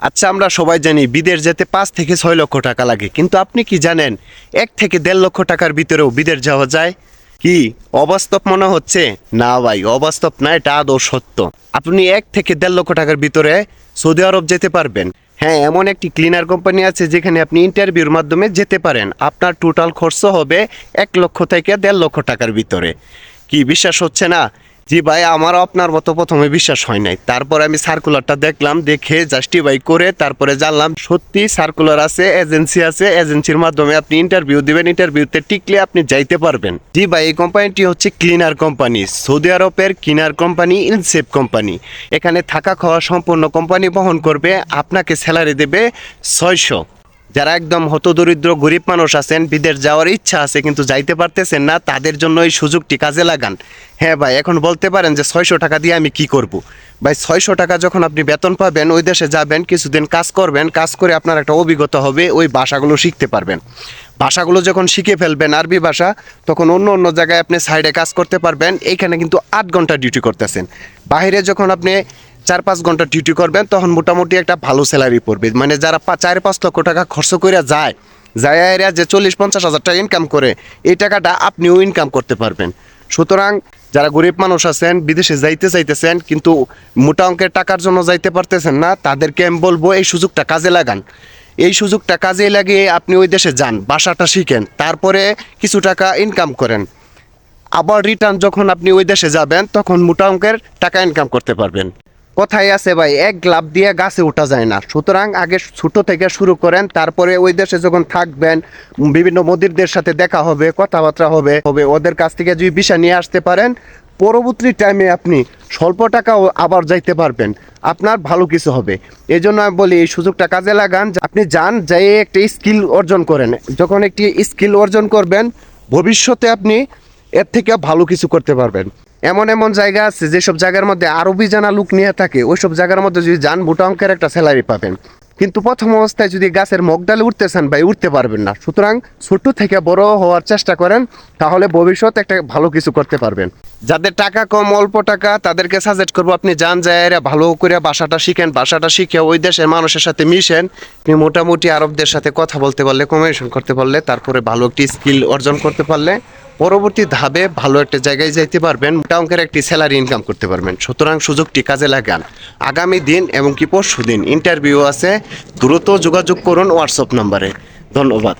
আচ্ছা, আমরা সবাই জানি বিদেশ যেতে 5 থেকে 6 লক্ষ টাকা লাগে, কিন্তু আপনি কি জানেন 1 থেকে 1.5 লক্ষ টাকার ভিতরেও বিদেশ যাওয়া যায়? কি অবাস্তব মনে হচ্ছে? না ভাই, অবাস্তব না, এটা আদৌ সত্য। আপনি 1 থেকে 1.5 লক্ষ টাকার ভিতরে সৌদি আরব যেতে পারবেন। হ্যাঁ, এমন একটি ক্লিনার কোম্পানি আছে যেখানে আপনি ইন্টারভিউর মাধ্যমে যেতে পারেন। আপনার টোটাল খরচ হবে 1 লক্ষ থেকে 1.5 লক্ষ টাকার ভিতরে। কি বিশ্বাস হচ্ছে না? জি ভাই, আমারও আপনার মতো প্রথমে বিশ্বাস হয় নাই। তারপর আমি সার্কুলারটা দেখলাম, দেখে জাস্টিফাই করে তারপরে জানলাম সত্যি সার্কুলার আছে, এজেন্সি আছে, এজেন্সির মাধ্যমে আপনি ইন্টারভিউ দিবেন, ইন্টারভিউতে টিকলে আপনি যাইতে পারবেন। জি ভাই, এই কোম্পানিটি হচ্ছে ক্লিনার কোম্পানি, সৌদি আরবের ক্লিনার কোম্পানি, ইনসেফ কোম্পানি। এখানে থাকা খাওয়া সম্পূর্ণ কোম্পানি বহন করবে। আপনাকে স্যালারি দেবে 600। যারা একদম হতদরিদ্র গরিব মানুষ আছেন, বিদেশ যাওয়ার ইচ্ছা আছে কিন্তু যাইতে পারতেছেন না, তাদের জন্য এই সুযোগটি কাজে লাগান। হ্যাঁ ভাই, এখন বলতে পারেন যে 600 টাকা দিয়ে আমি কি করব। ভাই, 600 টাকা যখন আপনি বেতন পাবেন, ওই দেশে যাবেন, কিছুদিন কাজ করবেন, কাজ করে আপনার একটা অভিজ্ঞতা হবে, ওই ভাষাগুলো শিখতে পারবেন। ভাষাগুলো যখন শিখে ফেলবেন, আরবি ভাষা, তখন অন্য অন্য জায়গায় আপনি সাইডে কাজ করতে পারবেন। এইখানে কিন্তু 8 ঘন্টা ডিউটি করতেছেন। বাইরে যখন আপনি 4-5 ঘন্টা ডিউটি করবেন, তখন মোটামুটি একটা ভালো স্যালারি পড়বে। মানে যারা 4-5 লক্ষ টাকা খরচ করে যায়, এরা যে 40-50 হাজার টাকা ইনকাম করে, এই টাকাটা আপনিও ইনকাম করতে পারবেন। সুতরাং যারা গরিব মানুষ আছেন, বিদেশে যাইতে চাইতেছেন কিন্তু মোটা অঙ্কের টাকার জন্য যাইতে পারতেছেন না, তাদেরকে আমি বলবো এই সুযোগটা কাজে লাগান। এই সুযোগটা কাজে লাগিয়ে আপনি ওই দেশে যান, ভাষাটা শিখেন, তারপরে কিছু টাকা ইনকাম করেন। আবার রিটার্ন যখন আপনি ওই দেশে যাবেন, তখন মোটা অঙ্কের টাকা ইনকাম করতে পারবেন। কথাই আছে ভাই, এক লাফ দিয়ে গাছে ওঠা যায় না। সুতরাং আগে ছোট থেকে শুরু করেন, তারপরে ওই দেশে যখন থাকবেন, বিভিন্ন মদিরদের সাথে দেখা হবে, কথাবার্তা হবে, ওদের কাছ থেকে যদি ভিসা নিয়ে আসতে পারেন, পরবর্তী টাইমে আপনি স্বল্প টাকাও আবার যাইতে পারবেন, আপনার ভালো কিছু হবে। এই জন্য আমি বলি এই সুযোগটা কাজে লাগান। আপনি যান, যাই একটি স্কিল অর্জন করেন। যখন একটি স্কিল অর্জন করবেন, ভবিষ্যতে আপনি এর থেকে ভালো কিছু করতে পারবেন। এমন এমন জায়গা আছে যেসব জায়গার মধ্যে আরবি জানা লোক নিয়ে থাকে, ওইসব জায়গার মধ্যে যদি যান, মোটা অঙ্কের একটা স্যালারি পাবেন। কিন্তু প্রথম অবস্থায় যদি গাছের মগডালে উঠতে চান ভাই, উঠতে পারবেন না। সুতরাং ছোট থেকে বড় হওয়ার চেষ্টা করেন, তাহলে ভবিষ্যতে একটা ভালো কিছু করতে পারবেন। যাদের টাকা কম, অল্প টাকা, তাদেরকে সাজেস্ট করবো আপনি যান, যায় ভালো করে ভাষাটা শিখেন, ভাষাটা শিখে ওই দেশের মানুষের সাথে মিশেন। আপনি মোটামুটি আরবদের সাথে কথা বলতে পারলে, কমিউনিকেশন করতে পারলে, তারপরে ভালো একটি স্কিল অর্জন করতে পারলে, পরবর্তী ধাপে ভালো একটা জায়গায় যাইতে পারবেন, মোটা অঙ্কের একটি স্যালারি ইনকাম করতে পারবেন। সুতরাং সুযোগটি কাজে লাগান। আগামী দিন এবং কি পরশু দিন ইন্টারভিউ আছে, দ্রুত যোগাযোগ করুন হোয়াটসঅ্যাপ নাম্বারে। ধন্যবাদ।